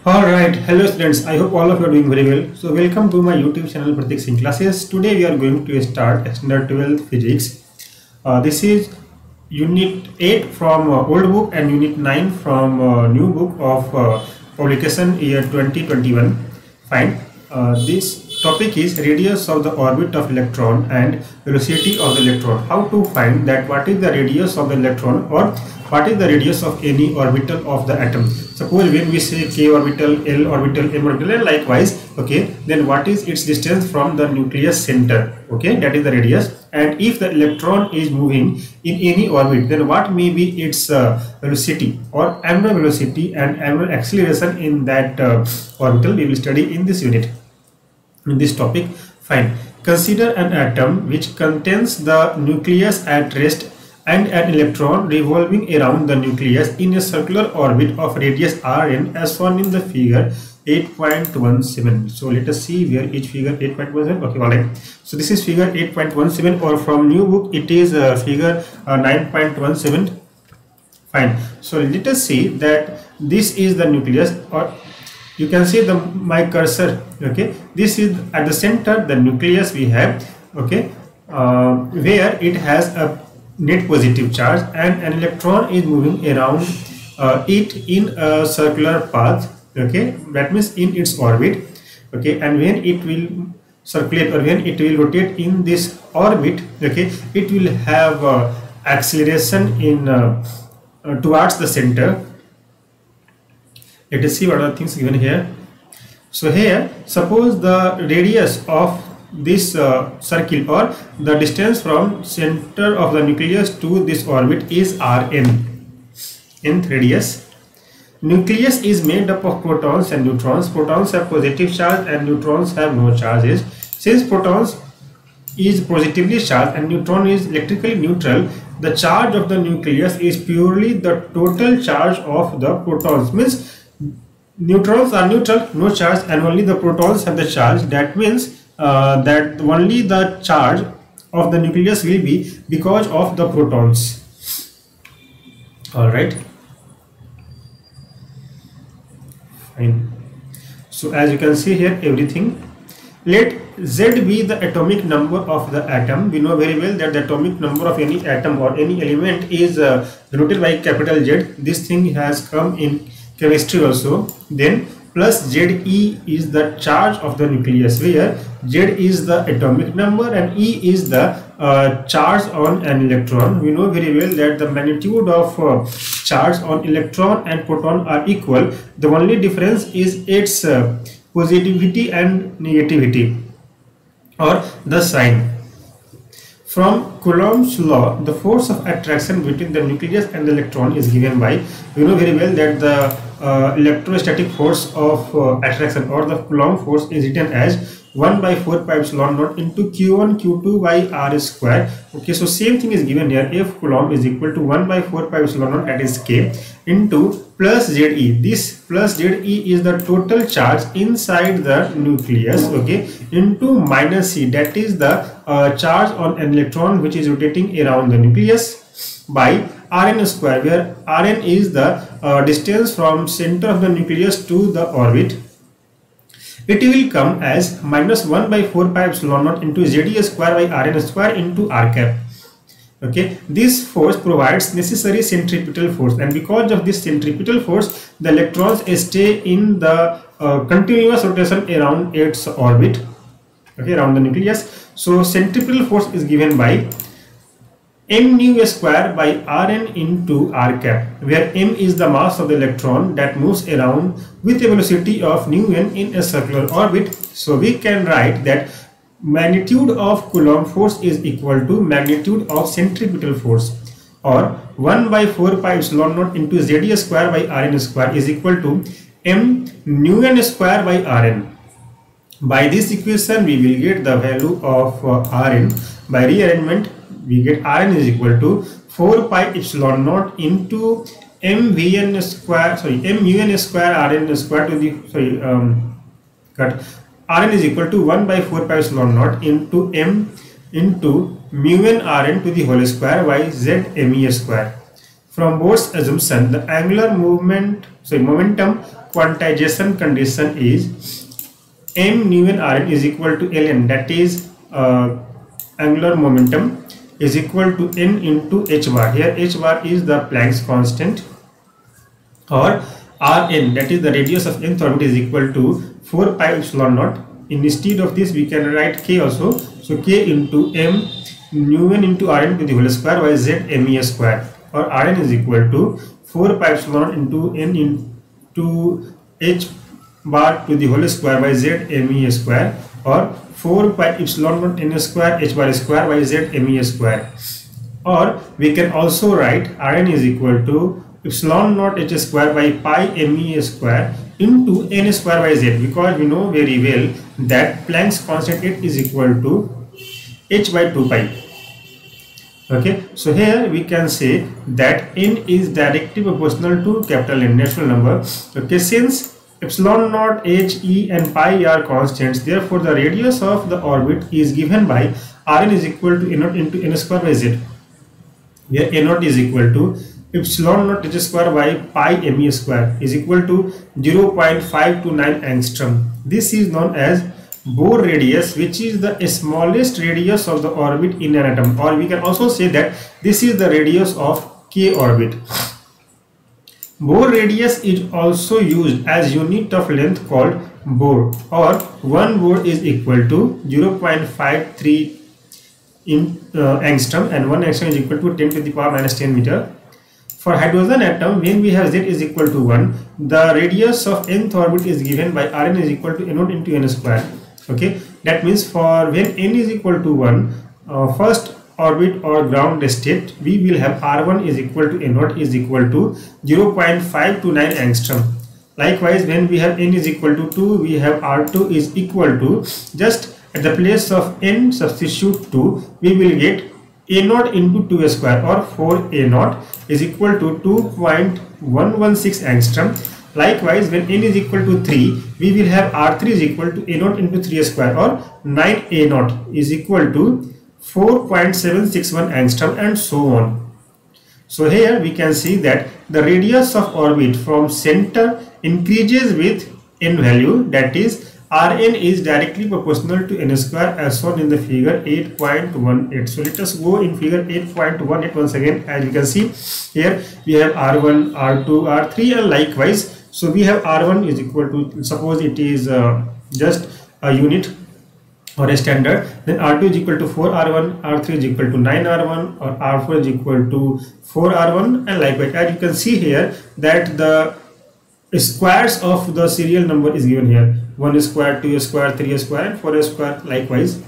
Alright, hello students. I hope all of you are doing very well. So welcome to my YouTube channel Pratik Singh Classes. Today we are going to start Standard 12 Physics. This is Unit 8 from old book and Unit 9 from new book of publication year 2021. Fine. This topic is radius of the orbit of electron and velocity of the electron. How to find that what is the radius of the electron or what is the radius of any orbital of the atom. Suppose when we say k orbital, l orbital, m orbital, and likewise, okay, then what is its distance from the nucleus center? Okay, that is the radius. And if the electron is moving in any orbit, then what may be its velocity or angular velocity and angular acceleration in that orbital? We will study in this unit, in this topic. Fine. Consider an atom which contains the nucleus at rest and an electron revolving around the nucleus in a circular orbit of radius Rn as shown in the figure 8.17. So let us see where each figure 8.17. Okay, all right. So this is figure 8.17, or from new book it is figure 9.17. Fine. So let us see that this is the nucleus, or you can see my cursor. Okay, this is at the center the nucleus we have. Okay, where it has a net positive charge and an electron is moving around it in a circular path. Okay, that means in its orbit. Okay, and when it will circulate or when it will rotate in this orbit, okay, it will have acceleration in towards the center. Let us see what are the things given here. So here, suppose the radius of this circle or the distance from center of the nucleus to this orbit is Rn, nth radius. Nucleus is made up of protons and neutrons. Protons have positive charge and neutrons have no charges. Since protons is positively charged and neutron is electrically neutral, the charge of the nucleus is purely the total charge of the protons. Means neutrons are neutral, no charge, and only the protons have the charge. That means that only the charge of the nucleus will be because of the protons. All right. Fine. So as you can see here, everything. Let Z be the atomic number of the atom. We know very well that the atomic number of any atom or any element is denoted by capital Z. This thing has come in chemistry also. Then plus Ze is the charge of the nucleus, where Z is the atomic number and E is the charge on an electron. We know very well that the magnitude of charge on electron and proton are equal. The only difference is its positivity and negativity, or the sign. From Coulomb's law, the force of attraction between the nucleus and the electron is given by, we know very well that the electrostatic force of attraction or the Coulomb force is written as 1 by 4 pi epsilon naught into q1 q2 by r square. Okay, so same thing is given here. F Coulomb is equal to 1 by 4 pi epsilon naught, that is k, into plus Ze. This plus Ze is the total charge inside the nucleus, okay, into minus c, that is the charge on an electron which is rotating around the nucleus, by Rn square, where Rn is the distance from center of the nucleus to the orbit. It will come as minus 1 by 4 pi epsilon naught into Ze square by Rn square into r cap. Okay, this force provides necessary centripetal force, and because of this centripetal force, the electrons stay in the continuous rotation around its orbit, okay, around the nucleus. So centripetal force is given by m nu square by Rn into r cap, where m is the mass of the electron that moves around with a velocity of nu n in a circular orbit. So we can write that magnitude of Coulomb force is equal to magnitude of centripetal force, or 1 by 4 pi epsilon naught into Ze square by Rn square is equal to m nu n square by Rn. By this equation we will get the value of Rn. By rearrangement we get Rn is equal to 4 pi epsilon naught into mvn square, sorry, mun square Rn square to the Rn is equal to 1 by 4 pi epsilon naught into m into mu n Rn to the whole square by Z me square. from Bohr's assumption, the angular momentum quantization condition is m nu n Rn is equal to ln, that is angular momentum is equal to n into h bar. Here h bar is the Planck's constant, or Rn, that is the radius of nth orbit, is equal to 4 pi epsilon naught. Instead of this we can write k also, so k into m nu n into Rn to the whole square by z me square, or Rn is equal to 4 pi epsilon into n into h bar to the whole square by z me square, or 4 pi epsilon naught n square h bar square by z me square. Or we can also write Rn is equal to epsilon naught h square by pi me square into n square by z, because we know very well that Planck's constant h is equal to h by 2 pi. Okay, so here we can say that n is directly proportional to capital N, natural number. Okay, since epsilon naught h, e and pi are constants, therefore the radius of the orbit is given by Rn is equal to a naught into n square by z, where a naught is equal to epsilon naught h square by pi me square is equal to 0.529 angstrom. This is known as Bohr radius, which is the smallest radius of the orbit in an atom, or we can also say that this is the radius of k orbit. Bohr radius is also used as unit of length called Bohr, or 1 Bohr is equal to 0.53 angstrom, and 1 angstrom is equal to 10 to the power minus 10 meter. For hydrogen atom, when we have z is equal to 1, the radius of nth orbit is given by Rn is equal to a naught into n square. Okay, that means for when n is equal to 1, first orbit or ground state, we will have R1 is equal to a naught is equal to 0.529 angstrom. Likewise, when we have n is equal to 2, we have R2 is equal to, just at the place of n substitute 2, we will get a naught into 2 square, or 4a naught is equal to 2.116 angstrom. Likewise, when n is equal to 3, we will have R3 is equal to a naught into 3 square, or 9a naught is equal to 4.761 angstrom, and so on. So here we can see that the radius of orbit from center increases with n value, that is Rn is directly proportional to n square, as shown in the figure 8.18. So let us go in figure 8.18 once again. As you can see here, we have R1, R2, R3, and likewise. So we have R1 is equal to, suppose it is just a unit or a standard, then R2 is equal to 4R1, R3 is equal to 9R1, or R4 is equal to 4R1, and likewise. As you can see here that the squares of the serial number is given here, 1 square, 2 square, 3 square, and 4 square, likewise.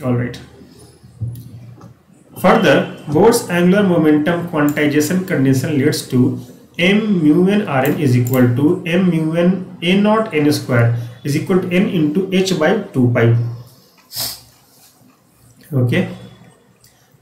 Alright. Further, Bohr's angular momentum quantization condition leads to m mu n Rn is equal to m mu n a naught n square is equal to n into h by 2 pi. Okay.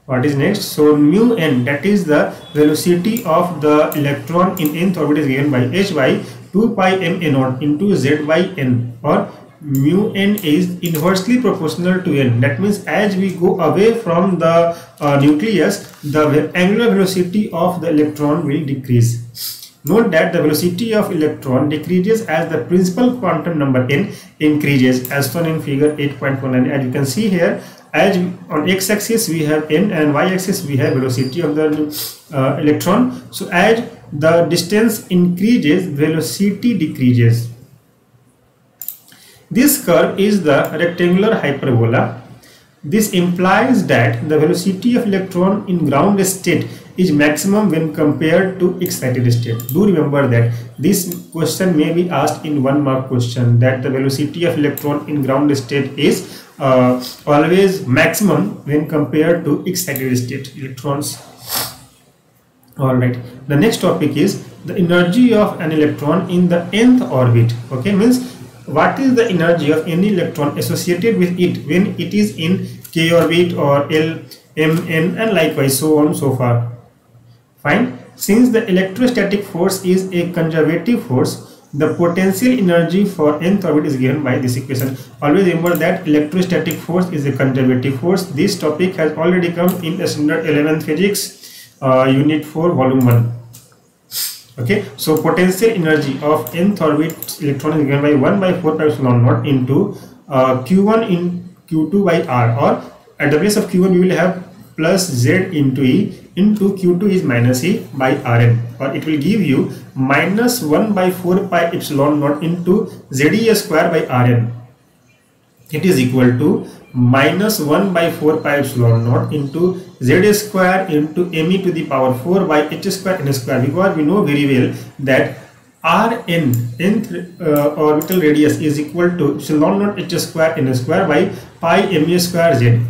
What is next? So mu n, that is the velocity of the electron in nth orbit, is given by h by 2 pi m a naught into z by n, or mu n is inversely proportional to n. That means as we go away from the nucleus, the angular velocity of the electron will decrease. Note that the velocity of electron decreases as the principal quantum number n increases, as shown in figure 8.19. As you can see here, as on x-axis we have n, and y-axis we have velocity of the electron. So as the distance increases, velocity decreases. This curve is the rectangular hyperbola. This implies that the velocity of electron in ground state is maximum when compared to excited state. Do remember that this question may be asked in 1 mark question, that the velocity of electron in ground state is always maximum when compared to excited state electrons. Alright, the next topic is the energy of an electron in the nth orbit. Okay, means what is the energy of any electron associated with it when it is in k orbit or L, M, N, and likewise so on so far. Fine. Since the electrostatic force is a conservative force, the potential energy for nth orbit is given by this equation. Always remember that electrostatic force is a conservative force. This topic has already come in standard 11th physics. unit 4 volume 1. Okay, so potential energy of nth orbit electron is given by 1 by 4 pi epsilon naught into q1 in q2 by r, or at the place of q1 we will have plus z into e into q2 is minus e by rn, or it will give you minus 1 by 4 pi epsilon naught into ze square by rn. It is equal to minus 1 by 4 pi epsilon naught into z square into me to the power 4 by h square n square, because we know very well that Rn, nth orbital radius, is equal to epsilon naught h square n square by pi ma square z.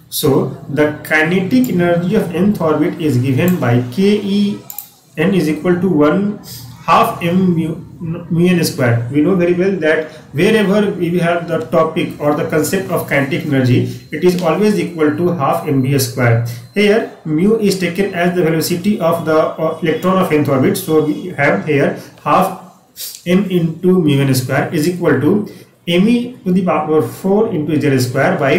So the kinetic energy of nth orbit is given by Ke n is equal to 1/2 mu n square. We know very well that wherever we have the topic or the concept of kinetic energy, it is always equal to 1/2 mv square. Here mu is taken as the velocity of the electron of nth orbit, so we have here 1/2 m into mu n square is equal to me to the power 4 into z square by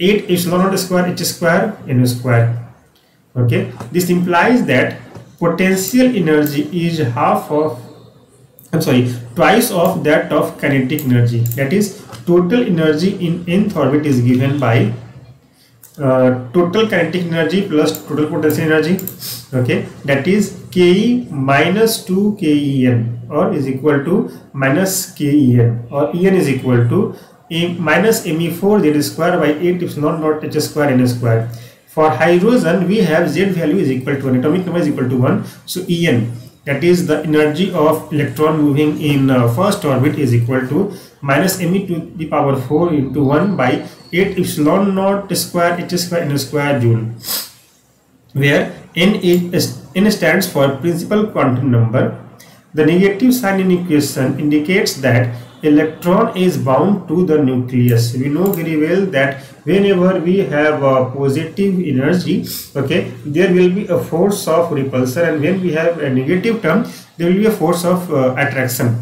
8 epsilon naught square h square n square. Okay, this implies that potential energy is twice of that of kinetic energy. That is, total energy in nth orbit is given by total kinetic energy plus total potential energy. Okay, that is Ke minus 2 Ken, or is equal to minus Ken, or En is equal to minus me4 z square by 8 epsilon naught h square n square. For hydrogen we have z value is equal to 1, atomic number is equal to 1, so En, that is the energy of electron moving in first orbit, is equal to minus me to the power 4 into 1 by 8 epsilon naught square h square n square joule, where n stands for principal quantum number. The negative sign in equation indicates that electron is bound to the nucleus. We know very well that whenever we have a positive energy, okay, there will be a force of repulsion, and when we have a negative term, there will be a force of attraction.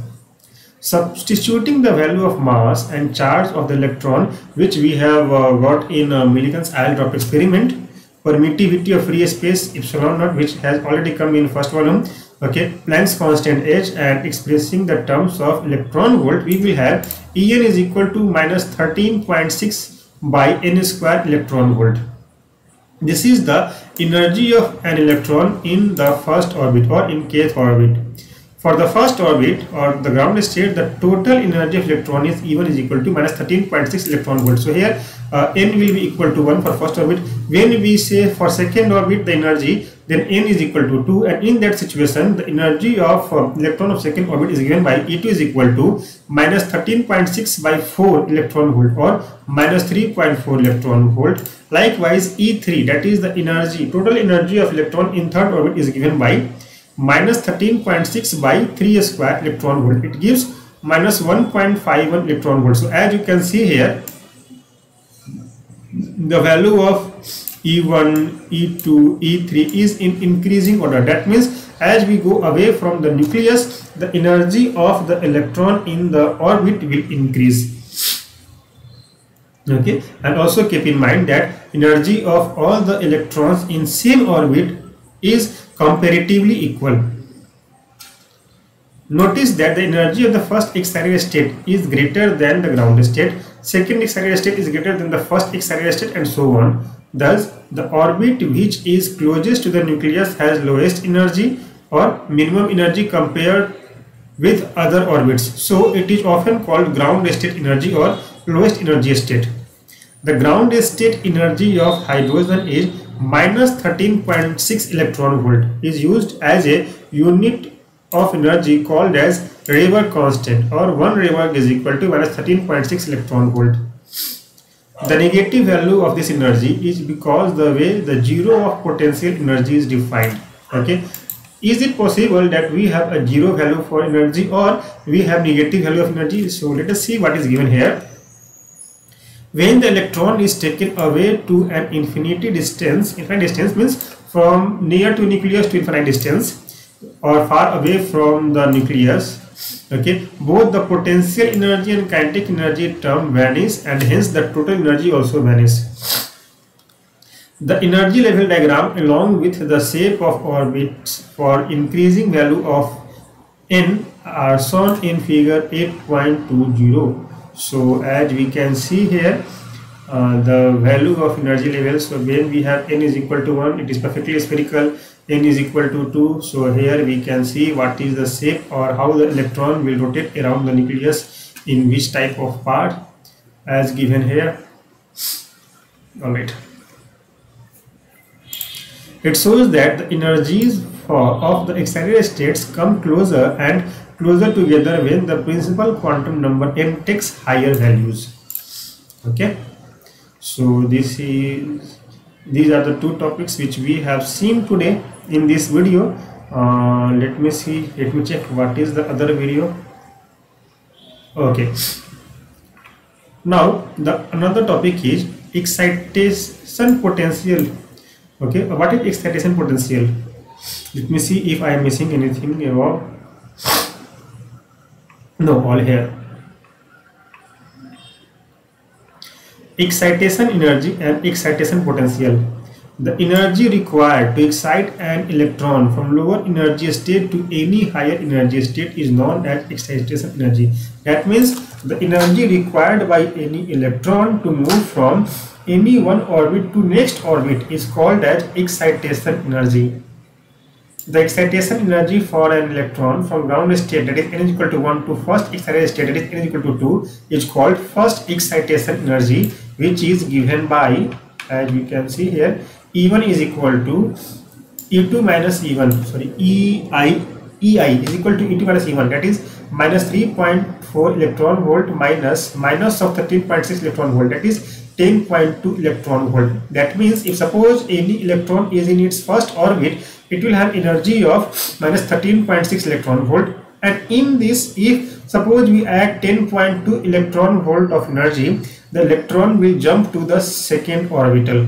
Substituting the value of mass and charge of the electron, which we have got in Millikan's ion drop experiment, permittivity of free space epsilon naught, which has already come in first volume, okay, Planck's constant h, and expressing the terms of electron volt, we will have En is equal to minus 13.6 by n square electron volt. This is the energy of an electron in the first orbit or in kth orbit. For the first orbit or the ground state, the total energy of electron is E1 is equal to minus 13.6 electron volt. So here n will be equal to 1 for first orbit. When we say for second orbit the energy, then n is equal to 2, and in that situation the energy of electron of second orbit is given by E2 is equal to minus 13.6 by 4 electron volt, or minus 3.4 electron volt. Likewise E3, that is the energy, total energy of electron in third orbit, is given by minus 13.6 by 3 square electron volt. It gives minus 1.51 electron volt. So as you can see here, the value of E1, E2, E3 is in increasing order. That means as we go away from the nucleus, the energy of the electron in the orbit will increase. Okay, and also keep in mind that energy of all the electrons in same orbit is comparatively equal. Notice that the energy of the first excited state is greater than the ground state, second excited state is greater than the first excited state, and so on. Thus, the orbit which is closest to the nucleus has lowest energy or minimum energy compared with other orbits. So, it is often called ground state energy or lowest energy state. The ground state energy of hydrogen is minus 13.6 electron volt, is used as a unit of energy called as Raber constant, or 1 Raber is equal to minus 13.6 electron volt. The negative value of this energy is because the way the zero of potential energy is defined. Okay, is it possible that we have a zero value for energy, or we have negative value of energy? So let us see what is given here. When the electron is taken away to an infinite distance means from near to nucleus to infinite distance, or far away from the nucleus, okay, both the potential energy and kinetic energy term vanish, and hence the total energy also vanishes. The energy level diagram along with the shape of orbits for increasing value of n are shown in figure 8.20. So as we can see here, the value of energy level. So when we have n is equal to 1, it is perfectly spherical. N is equal to 2. So here we can see what is the shape or how the electron will rotate around the nucleus in which type of part as given here. Alright. It shows that the energies of the excited states come closer and closer together when the principal quantum number n takes higher values. Okay. So these are the two topics which we have seen today in this video. Let me check what is the other video. Okay. Now another topic is excitation potential. Okay, what is excitation potential? Let me see if I am missing anything above. No, all here. Excitation energy and excitation potential. The energy required to excite an electron from lower energy state to any higher energy state is known as excitation energy. That means the energy required by any electron to move from any one orbit to next orbit is called as excitation energy. The excitation energy for an electron from ground state, that is n is equal to 1, to first excited state, that is n is equal to 2, is called first excitation energy, which is given by, as we can see here, E1 is equal to E2 minus E1, sorry, EI is equal to E2 minus E1, that is minus 3.4 electron volt minus of 13.6 electron volt, that is 10.2 electron volt. That means if suppose any electron is in its first orbit, it will have energy of minus 13.6 electron volt, and in this, if suppose we add 10.2 electron volt of energy, the electron will jump to the second orbital.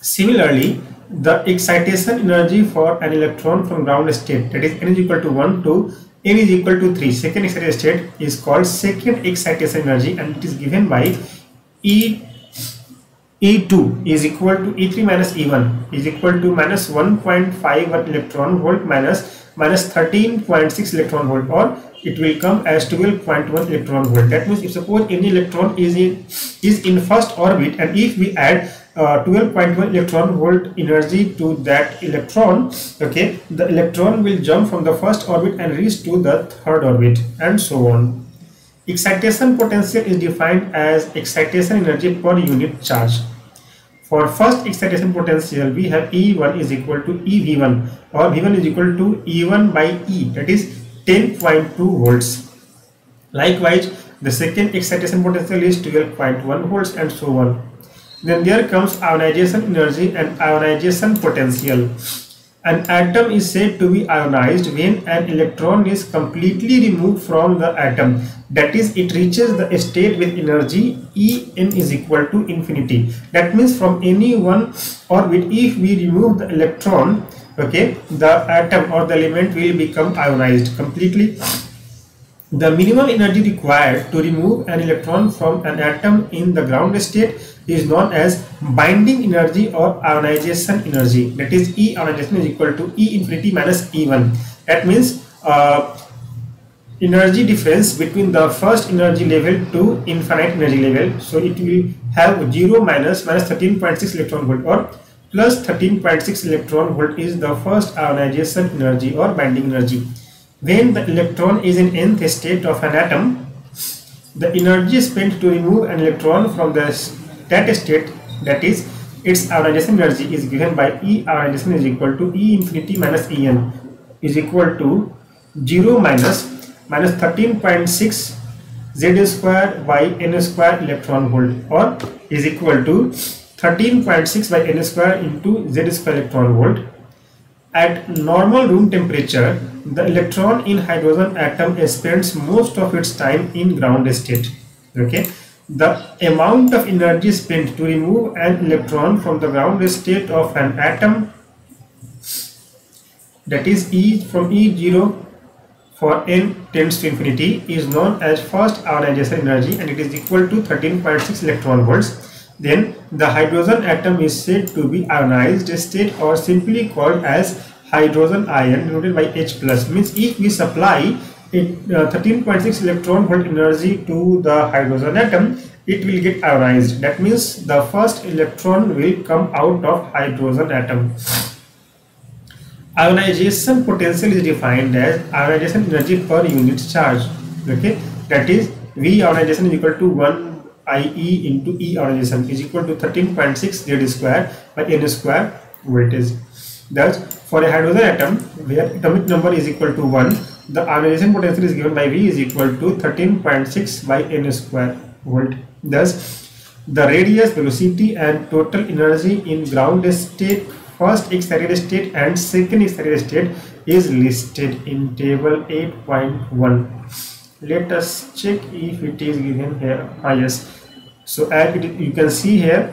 Similarly, the excitation energy for an electron from ground state, that is n is equal to 1 to n is equal to 3, second excited state, is called second excitation energy, and it is given by E2 is equal to E3 minus E1 is equal to minus 1.51 electron volt minus 13.6 electron volt, or it will come as 12.1 electron volt. That means if suppose any electron is in first orbit, and if we add 12.1 electron volt energy to that electron, okay, the electron will jump from the first orbit and reach to the third orbit, and so on. Excitation potential is defined as excitation energy per unit charge. For first excitation potential, we have E1 is equal to EV1, or V1 is equal to E1 by E, that is 10.2 volts. Likewise, the second excitation potential is 12.1 volts, and so on. Then there comes ionization energy and ionization potential. An atom is said to be ionized when an electron is completely removed from the atom, that is, it reaches the state with energy En is equal to infinity. That means from any one orbit, if we remove the electron, okay, the atom or the element will become ionized completely. The minimum energy required to remove an electron from an atom in the ground state is known as binding energy or ionization energy. That is, E ionization is equal to E infinity minus E1. That means energy difference between the first energy level to infinite energy level. So it will have 0 minus 13.6 electron volt, or plus 13.6 electron volt is the first ionization energy or binding energy. When the electron is in nth state of an atom, the energy spent to remove an electron from that state, that is its ionization energy, is given by E ionization is equal to E infinity minus En is equal to 0 minus 13.6 Z square by N square electron volt, or is equal to 13.6 by N square into Z square electron volt. At normal room temperature, the electron in hydrogen atom spends most of its time in ground state. Okay, the amount of energy spent to remove an electron from the ground state of an atom, that is E from E0 for n tends to infinity, is known as first ionization energy, and it is equal to 13.6 electron volts. then the hydrogen atom is said to be ionized state, or simply called as hydrogen ion denoted by H plus. Means if we supply 13.6 electron volt energy to the hydrogen atom, it will get ionized. That means the first electron will come out of hydrogen atom. Ionization potential is defined as ionization energy per unit charge. Okay, that is V ionization is equal to 1 IE into E ionization is equal to 13.6 Z square by N square voltage. Thus, for a hydrogen atom where atomic number is equal to 1, the ionization potential is given by V is equal to 13.6 by N square volt. Thus, the radius, velocity and total energy in ground state, first excited state and second excited state is listed in table 8.1. Let us check if it is given here. Yes. So as you can see here,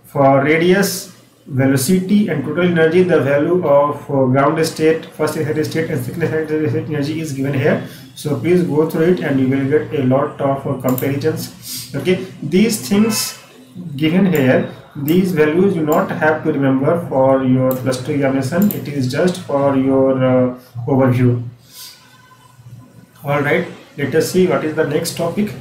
for radius, velocity and total energy, the value of ground state, first excited state and second excited state energy is given here. So please go through it and you will get a lot of comparisons. Okay, these things given here, these values you not have to remember for your +2 examination. It is just for your overview. All right, let us see what is the next topic.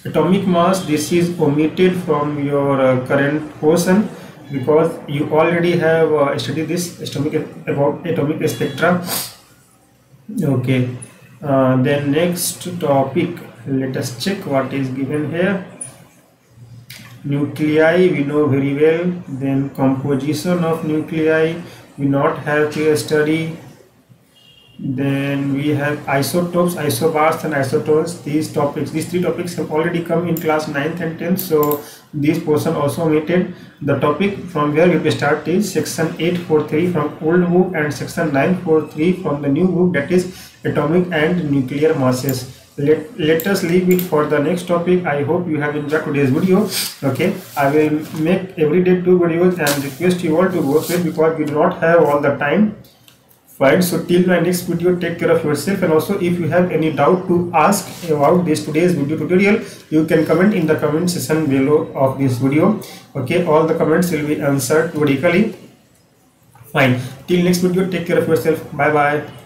Atomic mass. This is omitted from your current portion because you already have studied this about atomic spectra. Okay, then next topic, let us check what is given here. Nuclei we know very well. Then composition of nuclei we not have to study. Then we have isotopes, isobars and isotones. These three topics have already come in class 9th and 10th, so this portion also omitted. The topic from where we will start is section 843 from old book and section 943 from the new book, that is atomic and nuclear masses. Let us leave it for the next topic. I hope you have enjoyed today's video. Okay, I will make every day 2 videos and request you all to go through it because we do not have all the time. Fine, so till my next video, take care of yourself, and also if you have any doubt to ask about this today's video tutorial, you can comment in the comment section below of this video. Okay, all the comments will be answered periodically. Fine, till next video, take care of yourself. Bye bye.